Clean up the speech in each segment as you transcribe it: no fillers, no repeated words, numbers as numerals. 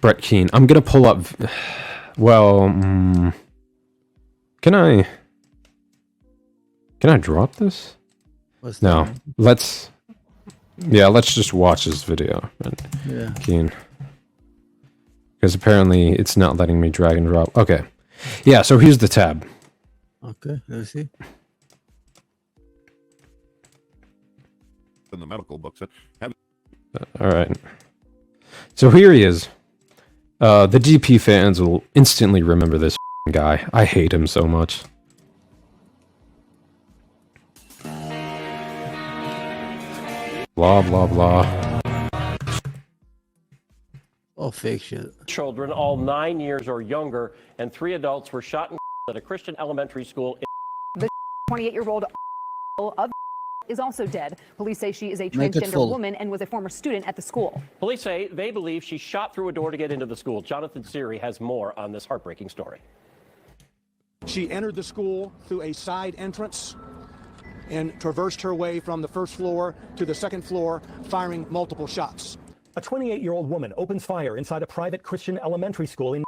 Brett Keane. I'm gonna pull up. Well, can I drop this? No. Let's just watch this video. Yeah. Keane. Because apparently it's not letting me drag and drop. Okay. Yeah, so here's the tab. Okay, let's see. In the medical books. All right. So here he is. The DP fans will instantly remember this guy. I hate him so much. Blah, blah, blah. Oh, fake shit. Children, all 9 years or younger, and 3 adults were shot at a Christian elementary school. The 28-year-old of is also dead. Police say she is a transgender woman and was a former student at the school. Police say they believe she shot through a door to get into the school. Jonathan Siri has more on this heartbreaking story. She entered the school through a side entrance and traversed her way from the first floor to the second floor, firing multiple shots. A 28-year-old woman opens fire inside a private Christian elementary school in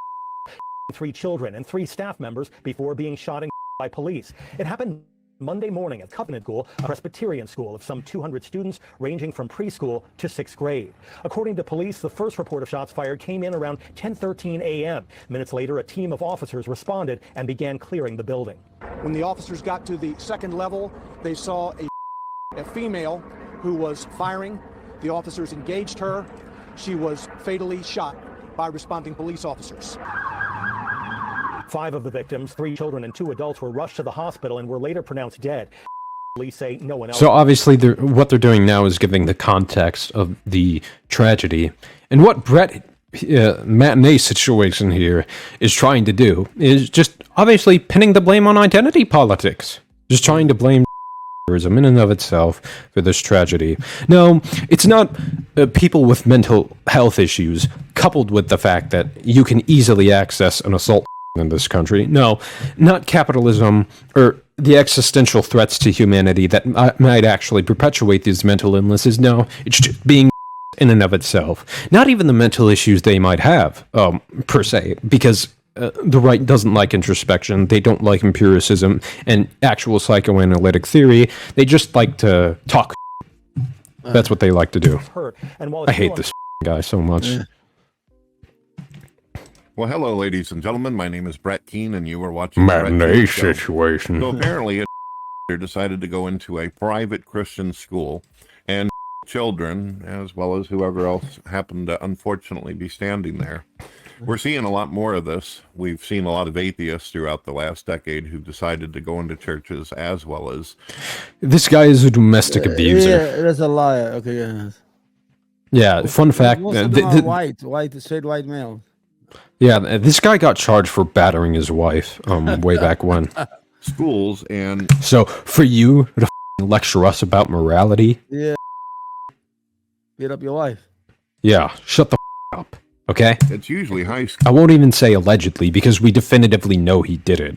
3 children and 3 staff members before being shot by police. It happened Monday morning at Covenant School, a Presbyterian school of some 200 students ranging from preschool to 6th grade. According to police, the first report of shots fired came in around 10:13 a.m. Minutes later, a team of officers responded and began clearing the building. When the officers got to the second level, they saw a female who was firing. The officers engaged her. She was fatally shot by responding police officers. 5 of the victims, 3 children and 2 adults, were rushed to the hospital and were later pronounced dead. Police say no one else. So obviously, what they're doing now is giving the context of the tragedy. And what Brett matinee situation here is trying to do is just obviously pinning the blame on identity politics. Just trying to blame in and of itself for this tragedy. No, it's not people with mental health issues coupled with the fact that you can easily access an assault in this country. No, not capitalism or the existential threats to humanity that might actually perpetuate these mental illnesses. No, it's just being in and of itself. Not even the mental issues they might have, per se, because the right doesn't like introspection. They don't like empiricism and actual psychoanalytic theory. They just like to talk. That's what they like to do. I hate this guy so much. Well, hello, ladies and gentlemen. My name is Brett Keane, and you are watching matinee situation. So apparently, a decided to go into a private Christian school, and children, as well as whoever else happened to unfortunately be standing there. We're seeing a lot more of this. We've seen a lot of atheists throughout the last decade who've decided to go into churches, as well as this guy is a domestic abuser. Yeah, that's a liar. Okay, yeah. Yeah, fun fact. Most of them are straight white male. Yeah, this guy got charged for battering his wife way back when. Schools and... So, for you to lecture us about morality... Yeah. Beat up your wife. Yeah, shut the up, okay? It's usually high school. I won't even say allegedly, because we definitively know he did it.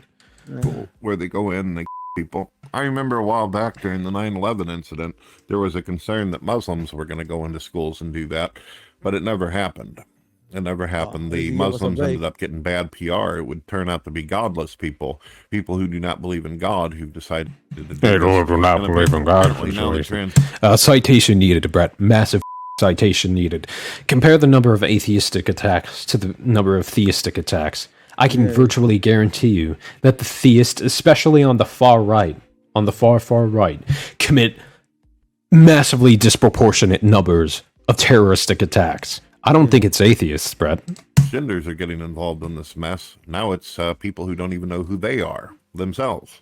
Where they go in and they people. I remember a while back during the 9/11 incident, there was a concern that Muslims were going to go into schools and do that, but it never happened. It never happened. The Muslims ended up getting bad PR. It would turn out to be godless people who do not believe in God, who've decided to do they do not believe in God. Citation needed, Brett. Massive citation needed. Compare the number of atheistic attacks to the number of theistic attacks. I can virtually guarantee you that the theists, especially on the far right, on the far right, commit massively disproportionate numbers of terroristic attacks. I don't think it's atheists, Brett. Genders are getting involved in this mess. Now it's people who don't even know who they are themselves.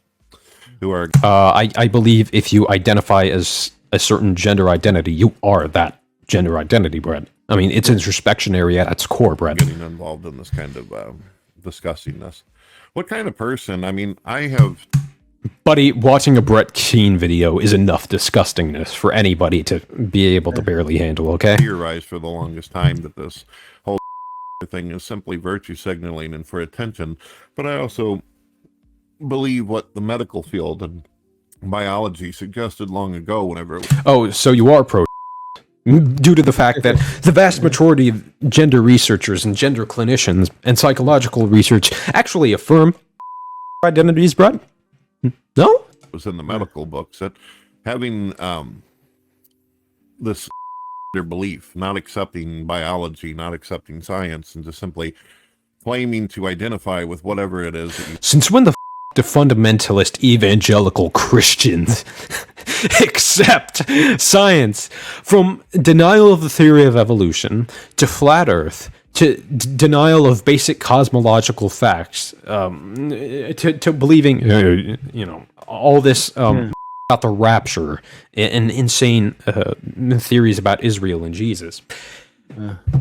Who are... I believe if you identify as a certain gender identity, you are that gender identity, Brett. I mean, it's introspectionary at its core, Brett. Getting involved in this kind of disgustingness. What kind of person? I mean, I have... Buddy, watching a Brett Keane video is enough disgustingness for anybody to be able to barely handle, okay? Theorized for the longest time that this whole thing is simply virtue signaling and for attention, but I also believe what the medical field and biology suggested long ago whenever it was... Oh, so you are pro... due to the fact that the vast majority of gender researchers and gender clinicians and psychological research actually affirm identities, Brett? No? It was in the medical books that having this their belief, not accepting biology, not accepting science, and just simply claiming to identify with whatever it is that you... Since when the do fundamentalist evangelical Christians accept science, from denial of the theory of evolution to flat Earth to denial of basic cosmological facts, to believing, all this about the rapture and insane theories about Israel and Jesus.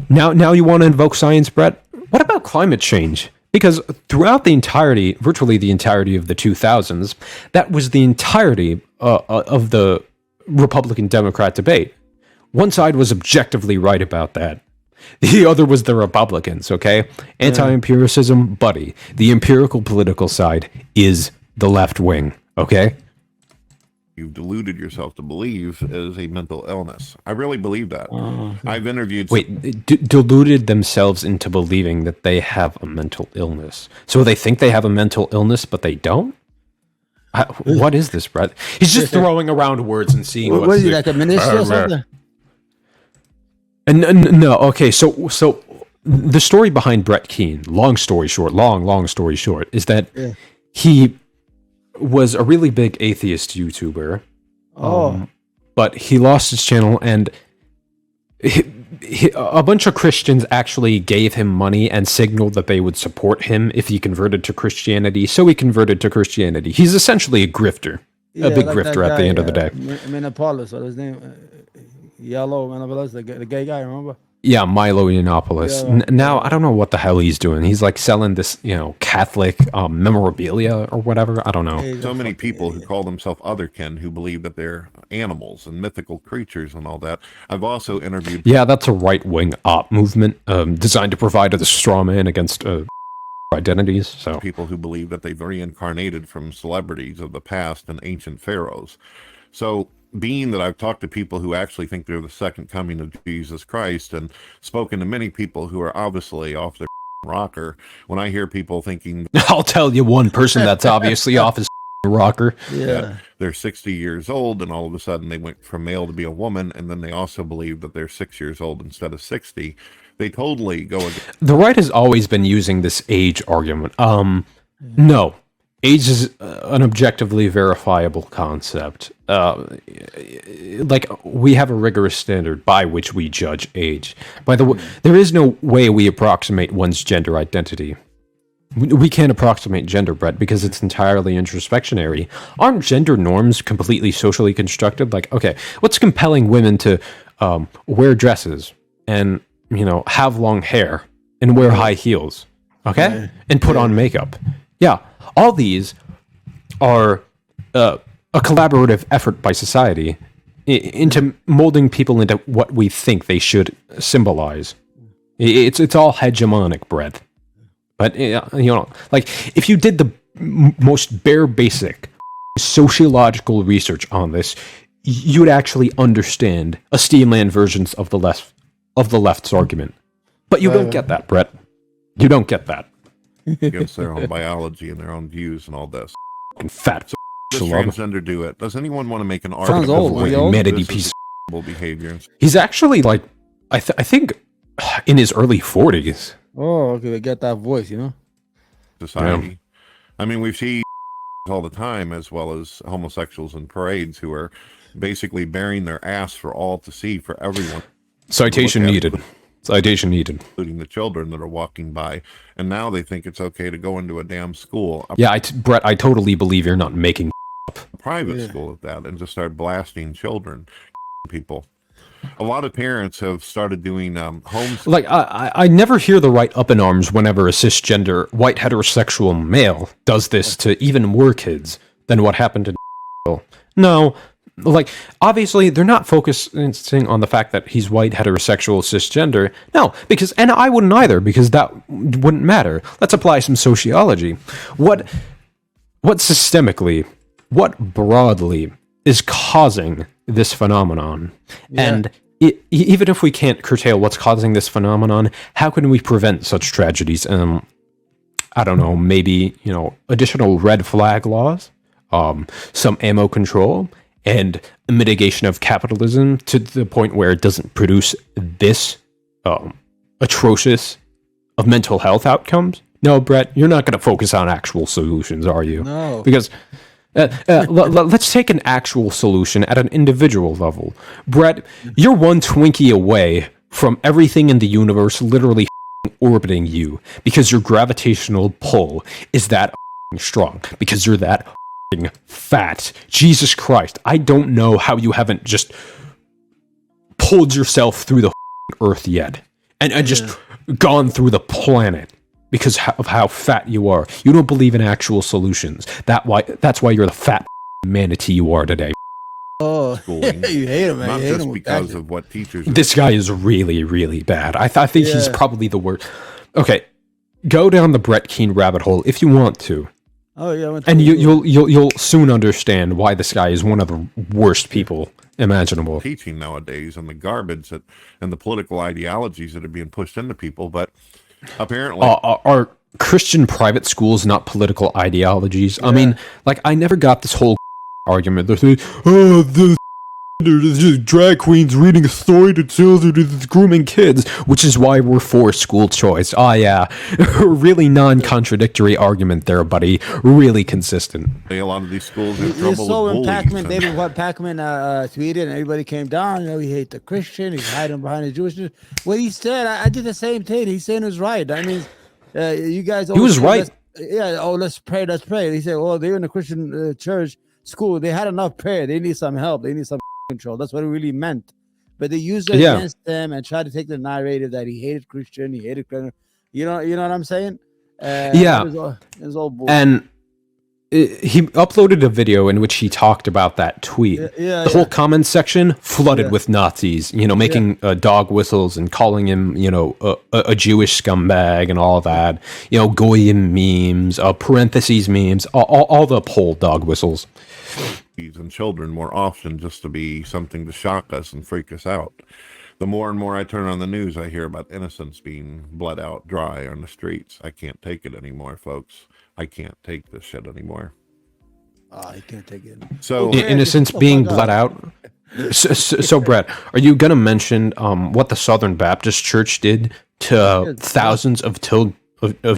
Now you want to invoke science, Brett? What about climate change? Because throughout virtually the entirety of the 2000s, that was the entirety of the Republican-Democrat debate. One side was objectively right about that. The other was the Republicans, okay? Anti-empiricism, buddy. The empirical political side is the left wing, okay? You've deluded yourself to believe is a mental illness. I really believe that. I've interviewed... Wait, deluded themselves into believing that they have a mental illness. So they think they have a mental illness, but they don't? What is this, Brett? He's just throwing around words and seeing what's... What is he, like a minister or something? And no, okay, so the story behind Brett Keane, long story short, is that he was a really big atheist YouTuber. But he lost his channel, and a bunch of Christians actually gave him money and signaled that they would support him if he converted to Christianity. So he converted to Christianity. He's essentially a grifter, a big grifter at the end of the day. Minneapolis, what was his name? Yellow Minneapolis, the gay guy, remember? Yeah, Milo Yiannopoulos. Yeah. Now, I don't know what the hell he's doing. He's like selling this, Catholic memorabilia or whatever. I don't know. So many people who call themselves otherkin who believe that they're animals and mythical creatures and all that. I've also interviewed... Yeah, that's a right-wing op movement designed to provide a straw man against identities. So people who believe that they've reincarnated from celebrities of the past and ancient pharaohs. So... being that I've talked to people who actually think they're the second coming of Jesus Christ and spoken to many people who are obviously off their rocker, when I hear people thinking... I'll tell you one person that's obviously off his rocker. Yeah. They're 60 years old and all of a sudden they went from male to be a woman, and then they also believe that they're 6 years old instead of 60. They totally go against... The right has always been using this age argument. No. Age is an objectively verifiable concept. Like, we have a rigorous standard by which we judge age. By the way, there is no way we approximate one's gender identity. We can't approximate gender, Brett, because it's entirely introspectionary. Aren't gender norms completely socially constructed? Like, okay, what's compelling women to wear dresses and, have long hair and wear high heels, okay? And put on makeup. Yeah. All these are a collaborative effort by society into molding people into what we think they should symbolize. It's all hegemonic, Brett. But, like, if you did the most bare basic sociological research on this, you would actually understand a steamland versions of the left's argument. But you don't get that, Brett. You don't get that. Against their own biology and their own views and all this. And fat. Does transgender do it? Does anyone want to make an argument old. Humanity piece of behavior? He's actually like, I think, in his early 40s. Oh, okay, they get that voice, Society. Yeah. I mean, we see all the time, as well as homosexuals in parades who are basically bearing their ass for all to see, for everyone. Citation needed. Citation needed. Including the children that are walking by. And now they think it's okay to go into a damn school. Yeah, Brett, I totally believe you're not making up. A private school at that, and just start blasting children, people. A lot of parents have started doing homes. Like, I never hear the right up in arms whenever a cisgender, white heterosexual male does this to even more kids than what happened to No. Like, obviously, they're not focusing on the fact that he's white, heterosexual, cisgender. No, and I wouldn't either, because that wouldn't matter. Let's apply some sociology. What systemically, what broadly is causing this phenomenon? Yeah. And even if we can't curtail what's causing this phenomenon, how can we prevent such tragedies? I don't know, maybe, additional red flag laws, some ammo control, and mitigation of capitalism to the point where it doesn't produce this atrocious of mental health outcomes. No, Brett, you're not going to focus on actual solutions, are you? No. Because let's take an actual solution at an individual level. Brett, you're one Twinkie away from everything in the universe literally orbiting you because your gravitational pull is that strong, because you're that fat. Jesus Christ, I don't know how you haven't just pulled yourself through the earth yet and just gone through the planet because of how fat you are. You don't believe in actual solutions. That's why you're the fat manatee you are today. Oh, Schooling. you hate him, man. Not You hate just him with because passion. of what teachers. This guy is really, really bad. I think he's Yeah. probably the worst. Okay, go down the Brett Keane rabbit hole if you want to, Oh yeah, I went and through- you'll soon understand why this guy is one of the worst people imaginable. teaching nowadays and the garbage and the political ideologies that are being pushed into people. But apparently, Are Christian private schools not political ideologies? I mean, like, I never got this whole argument. They're saying, the drag queens reading a story to children and grooming kids, which is why we're for school choice. Oh yeah, really non-contradictory argument there, buddy. Really consistent. a lot of these schools have You trouble saw with when bullies. Pac-Man, and- David, what Pac-Man tweeted, and everybody came down. He hate the Christian. He's hiding behind the Jewish. What he said, I did the same thing. He's saying it was right. I mean, you guys. He was right. Let's pray. Let's pray. He said, well, they're in the Christian church school. They had enough prayer. They need some help. They need some control. That's what it really meant. But they used it against them and tried to take the narrative that he hated Christian. He hated Christian. You know what I'm saying? It was all bullshit. And he uploaded a video in which he talked about that tweet. The whole comment section flooded with Nazis, making dog whistles and calling him, a Jewish scumbag and all that. Goyim memes, parentheses memes, all the whole dog whistles. and children more often just to be something to shock us and freak us out. The more and more I turn on the news, I hear about innocents being bled out dry on the streets. I can't take it anymore, folks. I can't take this shit anymore. I can't take it. So Innocents being bled out. So Brett, are you gonna mention what the Southern Baptist Church did to thousands of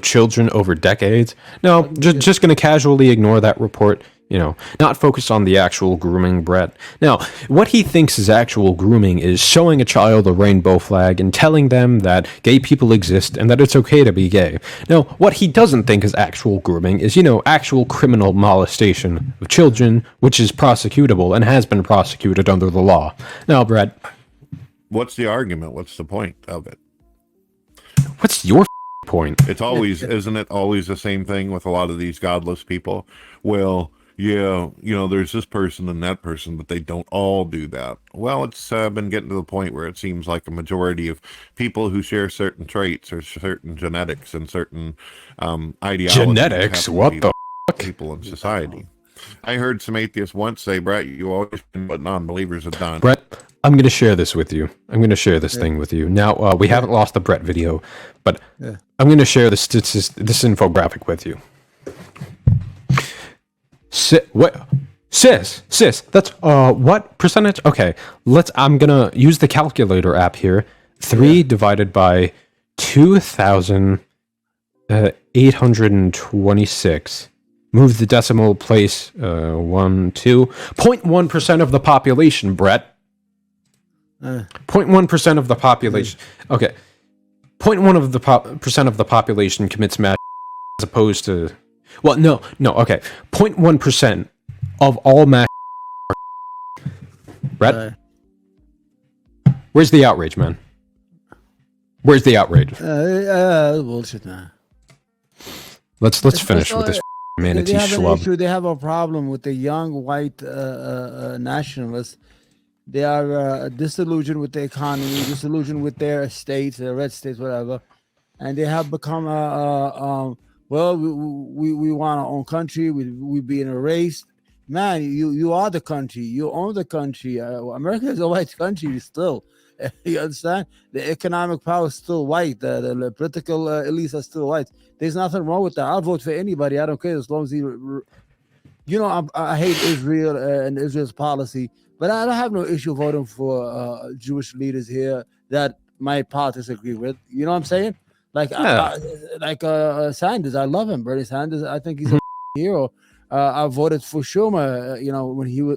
children over decades? No, just gonna casually ignore that report. Not focus on the actual grooming, Brett. Now, what he thinks is actual grooming is showing a child a rainbow flag and telling them that gay people exist and that it's okay to be gay. Now, what he doesn't think is actual grooming is, actual criminal molestation of children, which is prosecutable and has been prosecuted under the law. Now, Brett, what's the argument? What's the point of it? what's your point? It's always, isn't it always the same thing with a lot of these godless people? Well, yeah, there's this person and that person, but they don't all do that. Well, it's been getting to the point where it seems like a majority of people who share certain traits or certain genetics and certain ideologies. Genetics? What the fuck? People in society. I heard some atheists once say, Brett, you always been what non-believers have done. Brett, I'm going to share this with you. I'm going to share this thing with you. Now, we haven't lost the Brett video, but I'm going to share this infographic with you. Sis, that's what percentage? Okay, I'm gonna use the calculator app here. 3 divided by 2,826. Move the decimal place 1, 2. 0.1% of the population, Brett. 0.1% of the population. Okay, 0.1 of the percent of the population commits mass as opposed to. Well, no, okay. 0.1% of all mass. Brett? Where's the outrage, man? Where's the outrage? Bullshit, man. Let's finish with this manatee They have an schlub. issue. They have a problem with the young white nationalists. They are disillusioned with the economy, disillusioned with their states, their red states, whatever, and they have become well, we want our own country. We being erased. Man, you are the country. You own the country. America is a white country still. You understand? The economic power is still white. The political elites are still white. There's nothing wrong with that. I'll vote for anybody. I don't care as long as he, I hate Israel and Israel's policy, but I don't have no issue voting for Jewish leaders here that my politics agree with. You know what I'm saying? Like, Sanders, I love him. Bernie Sanders, I think he's a hero. I voted for Schumer,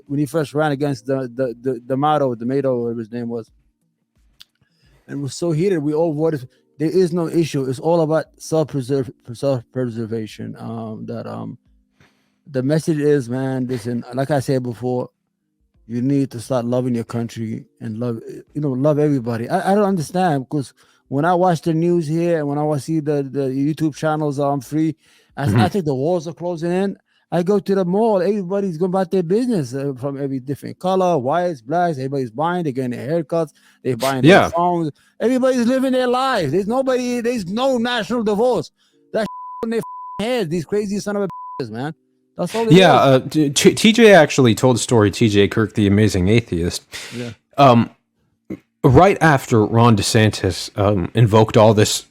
when he first ran against the Mato, whatever his name was. And it was so heated. We all voted. There is no issue. It's all about self-preservation. The message is, man, listen, like I said before, you need to start loving your country and love everybody. I don't understand, because when I watch the news here and when I see the YouTube channels free, I think the walls are closing in. I go to the mall, everybody's going about their business from every different color, whites, blacks, everybody's buying, they're getting their haircuts, they're buying their phones. Everybody's living their lives. There's no national divorce. That's in their heads, these crazy son of a bitches, man. That's all. TJ actually told a story, TJ Kirk, the amazing atheist. Yeah. Right after Ron DeSantis invoked all this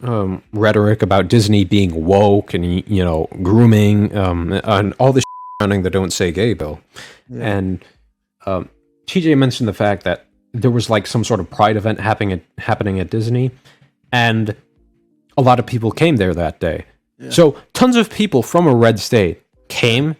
rhetoric about Disney being woke and grooming and all this surrounding the "Don't Say Gay" bill, and TJ mentioned the fact that there was like some sort of pride event happening at Disney, and a lot of people came there that day. Yeah. So tons of people from a red state came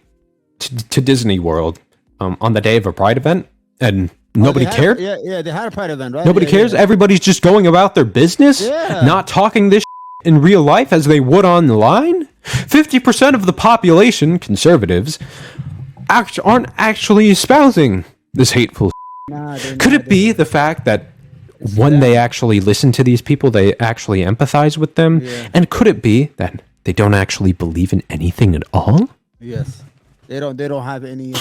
to Disney World on the day of a pride event, and nobody cared. They had a pride event, right? Nobody cares. Yeah. Everybody's just going about their business, not talking this in real life as they would online. 50% of the population, conservatives, aren't actually espousing this hateful. Could it be the fact that when they actually listen to these people, they actually empathize with them? Yeah. And could it be that they don't actually believe in anything at all? Yes, they don't have any.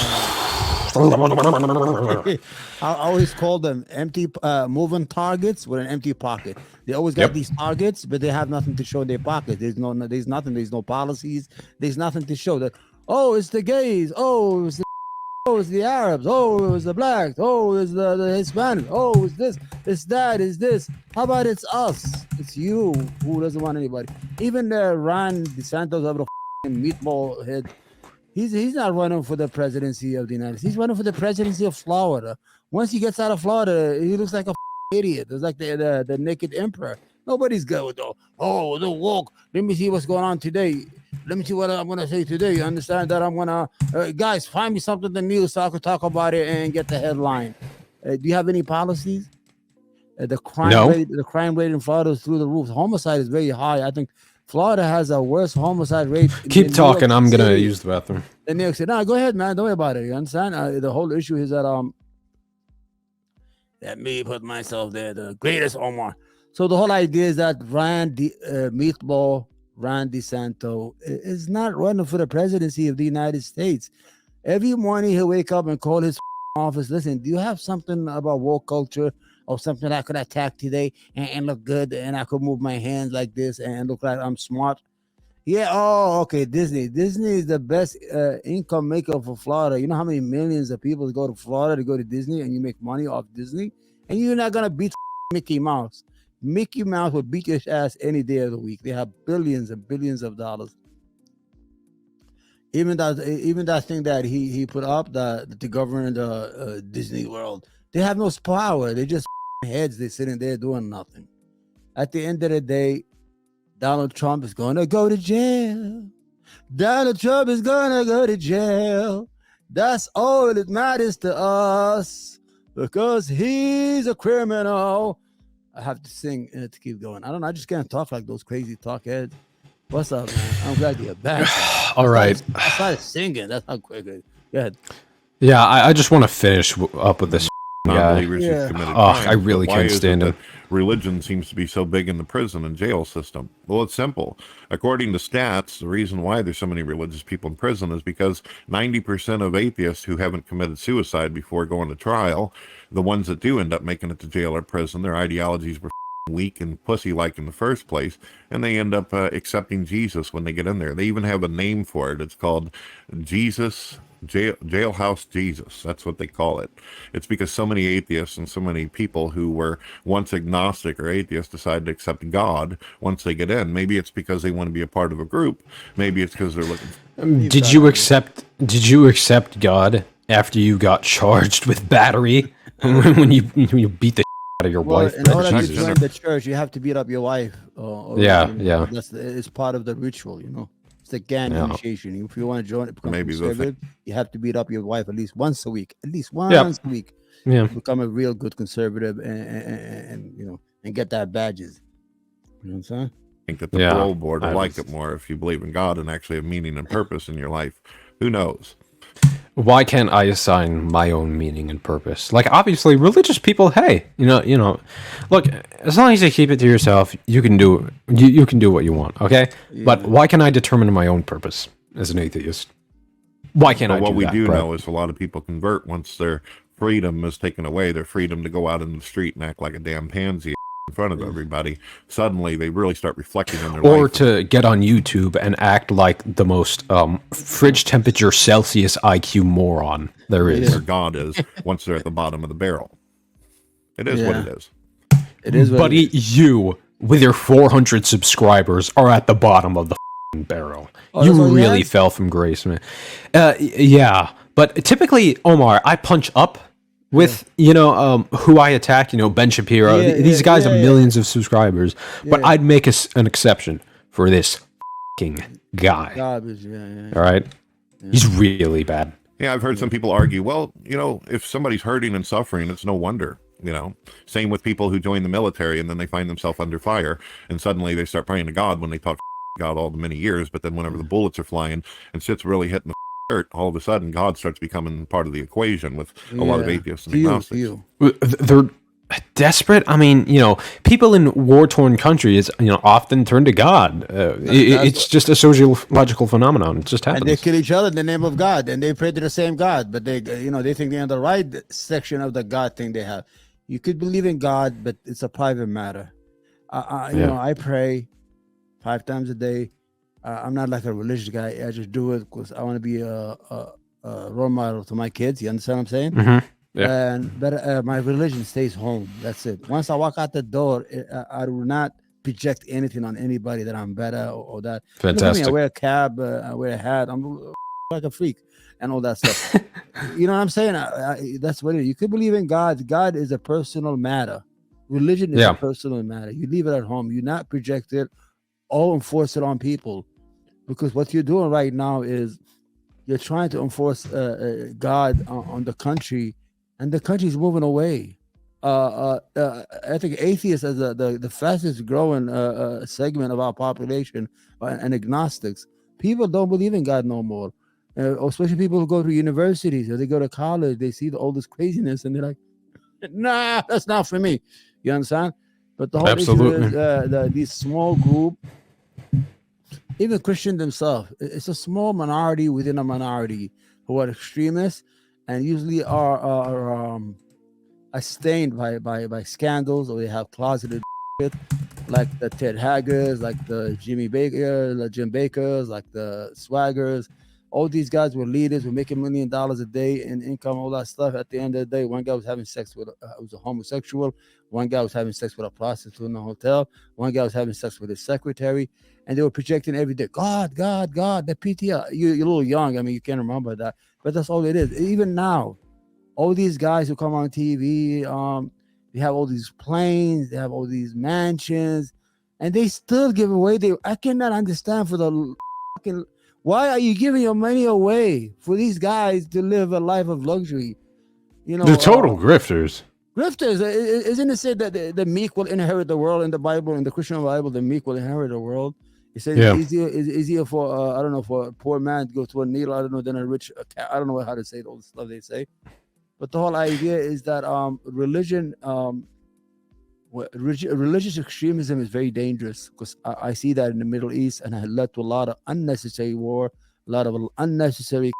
I always call them empty moving targets with an empty pocket. They always got these targets, but they have nothing to show in their pocket. There's nothing. There's no policies. There's nothing to show that. Oh, it's the gays. Oh, it's the Arabs. Oh, it's the blacks. Oh, it's the Hispanics. Oh, it's this. It's that. It's this. How about it's us? It's you who doesn't want anybody. Even Ron DeSantis over the meatball head. He's not running for the presidency of the United States. He's running for the presidency of Florida. Once he gets out of Florida, he looks like a idiot. It's like the naked emperor. Nobody's good with the woke. Let me see what's going on today. Let me see what I'm going to say today. You understand that I'm going to... guys, find me something in the news so I can talk about it and get the headline. Do you have any policies? The crime rate in Florida is through the roof. Homicide is very high. I think Florida has a worse homicide rate. Keep talking. I'm going to use the bathroom. In New York City. No, go ahead, man. Don't worry about it. You understand? The whole issue is that let me put myself there, the greatest Omar. So the whole idea is that Ron DeSantis is not running for the presidency of the United States. Every morning he'll wake up and call his office. Listen, do you have something about woke culture or something I could attack today and look good and I could move my hands like this and look like I'm smart? Yeah. Oh, okay. Disney is the best income maker for Florida. You know how many millions of people go to Florida to go to Disney, and you make money off Disney, and you're not gonna beat Mickey Mouse. Mickey Mouse will beat your ass any day of the week. They have billions and billions of dollars. Even that thing that he put up to govern the Disney World, they have no power. They just heads. They're sitting there doing nothing. At the end of the day, Donald Trump is going to go to jail. Donald Trump is going to go to jail. That's all that matters to us, because he's a criminal. I have to sing to keep going. I don't know. I just can't talk like those crazy talk heads. What's up, man? I'm glad you're back. All right. I started singing. That's how quick. Go ahead. Yeah, I just want to finish up with this guy. I really can't stand him. Religion seems to be so big in the prison and jail system. Well, it's simple. According to stats, the reason why there's so many religious people in prison is because 90% of atheists who haven't committed suicide before going to trial, the ones that do end up making it to jail or prison, their ideologies were weak and pussy-like in the first place, and they end up accepting Jesus when they get in there. They even have a name for it. It's called Jesus Jailhouse Jesus. That's what they call it. It's because so many atheists and so many people who were once agnostic or atheists decide to accept God once they get in. Maybe it's because they want to be a part of a group. Maybe it's because they're looking. Did you accept God after you got charged with battery when you beat the out of your wife? In order to join the church, you have to beat up your wife. Yeah. It's part of the ritual, It's the gang initiation. If you want to join it, become conservative, you have to beat up your wife at least once a week. At least once a week. Yeah. Become a real good conservative and get that badges. You know what I'm saying? I think that the parole board will like it more if you believe in God and actually have meaning and purpose in your life. Who knows? Why can't I assign my own meaning and purpose? Like, obviously, religious people, hey, look, as long as you keep it to yourself, you can do you can do what you want, okay? Yeah. But why can't I determine my own purpose as an atheist? Why can't I do that? What we do know is a lot of people convert once their freedom is taken away, their freedom to go out in the street and act like a damn pansy in front of everybody. Suddenly they really start reflecting on their life. Or to get on YouTube and act like the most fridge temperature Celsius IQ moron there is. Where God is once they're at the bottom of the barrel. It is what it is. It is what Buddy, you with your 400 subscribers are at the bottom of the barrel. You really fell from grace, man. Yeah, but typically, Omar, I punch up with who I attack, Ben Shapiro. These guys have millions of subscribers, but I'd make an exception for this fucking guy. Garbage, all right, he's really bad. Yeah, I've heard some people argue, well, if somebody's hurting and suffering, it's no wonder. Same with people who join the military and then they find themselves under fire and suddenly they start praying to God when they talk to God all the many years, but then whenever the bullets are flying and shit's really hitting the dirt, all of a sudden God starts becoming part of the equation with a lot of atheists and agnostics. They're desperate. I mean, people in war-torn countries, often turn to God. It's just a sociological phenomenon. It just happens. And they kill each other in the name of God, and they pray to the same God, but they think they're in the right section of the God thing they have. You could believe in God, but it's a private matter. I pray 5 times a day. I'm not like a religious guy. I just do it because I want to be a role model to my kids. You understand what I'm saying? Mm-hmm. Yeah. But my religion stays home. That's it. Once I walk out the door, I will not project anything on anybody that I'm better or that. Fantastic. I wear a cap, I wear a hat. I'm like a freak and all that stuff. You know what I'm saying? That's what it is. You could believe in God. God is a personal matter. Religion is a personal matter. You leave it at home. You not project it or enforce it on people, because what you're doing right now is you're trying to enforce God on the country, and the country's moving away. I think atheists is the fastest growing segment of our population, and agnostics. People don't believe in God no more, especially people who go to universities or they go to college. They see all this craziness and they're like, nah, that's not for me. You understand? But the whole issue is this small group, even Christians themselves, it's a small minority within a minority who are extremists and usually are stained by scandals, or they have closeted shit, like the Ted Haggers, like the Jim Bakers, like the Swaggers. All these guys were leaders, were making $1 million a day in income, all that stuff. At the end of the day, one guy was having sex with was a homosexual. One guy was having sex with a prostitute in a hotel. One guy was having sex with his secretary. And they were projecting every day, God, the PTR. You're a little young. I mean, you can't remember that. But that's all it is. Even now, all these guys who come on TV, they have all these planes, they have all these mansions, and they still give away. I cannot understand for the fucking... Why are you giving your money away for these guys to live a life of luxury? They're total grifters. Grifters. Isn't it said that the meek will inherit the world in the Bible, in the Christian Bible? The meek will inherit the world. It says it's easier for I don't know, for a poor man to go to a needle, I don't know, than a rich. I don't know how to say all the stuff they say. But the whole idea is that religious extremism is very dangerous, because I see that in the Middle East, and it led to a lot of unnecessary war, a lot of unnecessary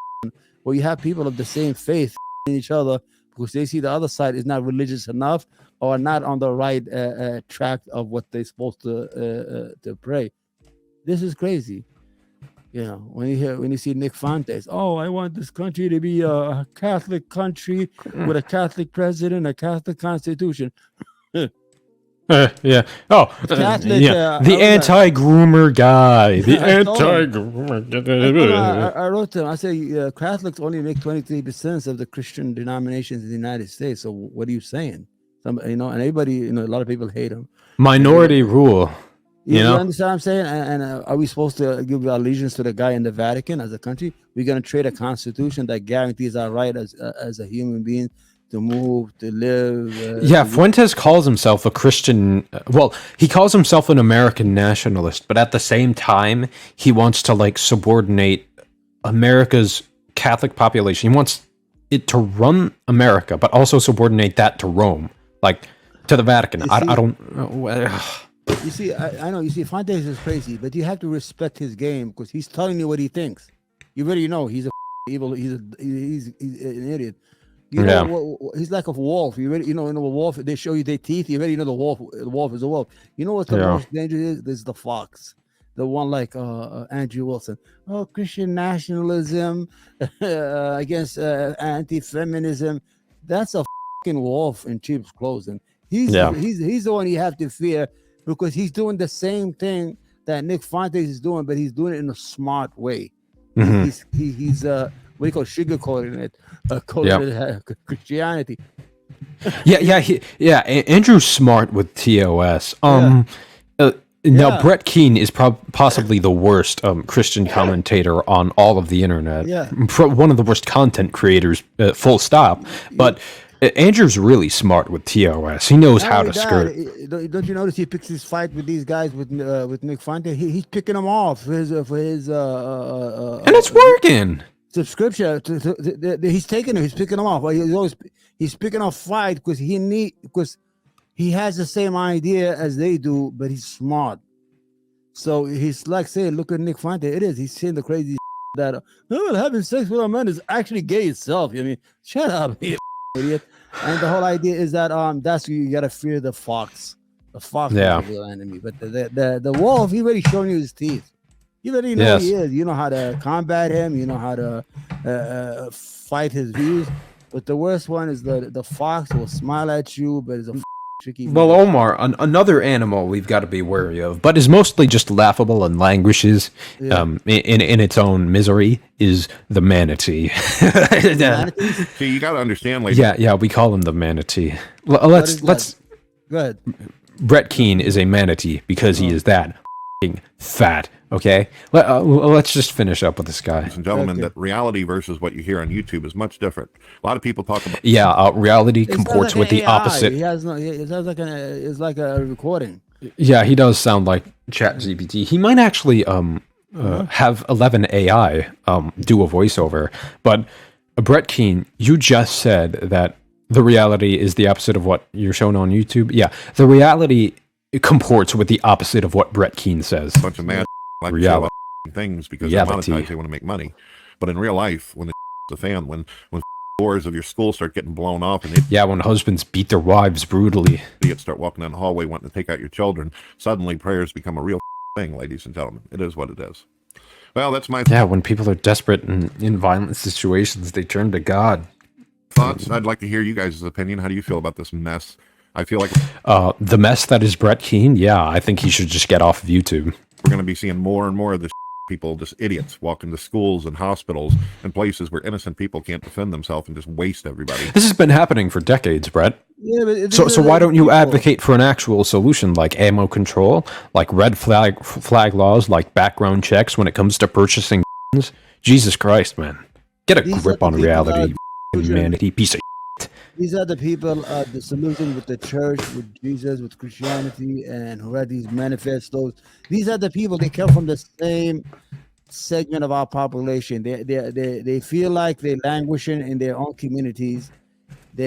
where you have people of the same faith in each other because they see the other side is not religious enough or not on the right track of what they're supposed to pray. This is crazy. You know, when you see Nick Fuentes, oh, I want this country to be a Catholic country with a Catholic president, a Catholic constitution. Yeah. Oh, Catholic, yeah. The anti-groomer guy. The I anti-groomer. I wrote to him. I say Catholics only make 23% of the Christian denominations in the United States. So what are you saying? And everybody, a lot of people hate him. Minority rule. You know? Understand what I'm saying? And are we supposed to give allegiance to the guy in the Vatican as a country? We're going to trade a constitution that guarantees our right as a human being to move, to live. Yeah, Fuentes calls himself a Christian. Well, he calls himself an American nationalist, but at the same time, he wants to subordinate America's Catholic population. He wants it to run America, but also subordinate that to Rome, to the Vatican. I don't know. You see, I know. You see, Fuentes is crazy, but you have to respect his game because he's telling you what he thinks. You already know he's a evil. He's an idiot. You know, he's like a wolf. You already, in a wolf, they show you their teeth. You already know the wolf is a wolf. You know what the most dangerous is? There's the fox, the one like Andrew Wilson. Oh, Christian nationalism against anti-feminism. That's a fucking wolf in cheap clothes, and he's the one you have to fear. Because he's doing the same thing that Nick Fuentes is doing, but he's doing it in a smart way. Mm-hmm. He's what do you call sugarcoating it, Christianity. Andrew's smart with TOS. Now Brett Keane is possibly the worst Christian commentator on all of the internet. Yeah, one of the worst content creators. Full stop. But. Andrew's really smart with TOS. He knows how to skirt. Don't you notice he picks his fight with these guys with Nick Fuentes? He's picking them off for his and it's working. Subscription. He's taking them. He's picking them off. He's picking off fight because he has the same idea as they do, but he's smart. So he's like saying, "Look at Nick Fuentes." It is. He's saying the crazy that having sex with a man is actually gay itself. I mean, shut up. Idiot. And the whole idea is that that's you gotta fear the fox. The fox is the real enemy. But the wolf, he already shown you his teeth. You already know he is. You know how to combat him. You know how to fight his views. But the worst one is the fox will smile at you, but it's a tricky. Well, Omar, another animal we've got to be wary of, but is mostly just laughable and languishes in its own misery, is the manatee. See, you got to understand, ladies. Yeah, we call him the manatee. Let's go ahead. Brett Keane is a manatee because he is that fat. Okay, let's just finish up with this guy. Ladies and gentlemen, that reality versus what you hear on YouTube is much different. A lot of people talk about reality comports with the opposite. It sounds like it's like a recording. Yeah, he does sound like ChatGPT. He might actually have 11 AI do a voiceover. But Brett Keane, you just said that the reality is the opposite of what you're shown on YouTube. Yeah, the reality comports with the opposite of what Brett Keane says. A bunch of mad reality things because they monetize, they want to make money. But in real life, when the fan, when doors of your school start getting blown off, and when husbands beat their wives brutally, idiots start walking down the hallway wanting to take out your children, suddenly prayers become a real thing, ladies and gentlemen. It is what it is. Well, that's my when people are desperate and in violent situations, they turn to God. Thoughts? I'd like to hear you guys' opinion. How do you feel about this mess? I feel like the mess that is Brett Keane. Yeah, I think he should just get off of YouTube. We're going to be seeing more and more of this people, just idiots, walk into schools and hospitals and places where innocent people can't defend themselves and just waste everybody. This has been happening for decades, Brett. Yeah, but so why don't you advocate for an actual solution like ammo control, like red flag laws, like background checks when it comes to purchasing guns? Jesus Christ, man. Get a grip on reality, manatee piece of shit. These are the people disillusioned with the church, with Jesus, with Christianity, and who read these manifestos. These are the people, they come from the same segment of our population. They feel like they're languishing in their own communities,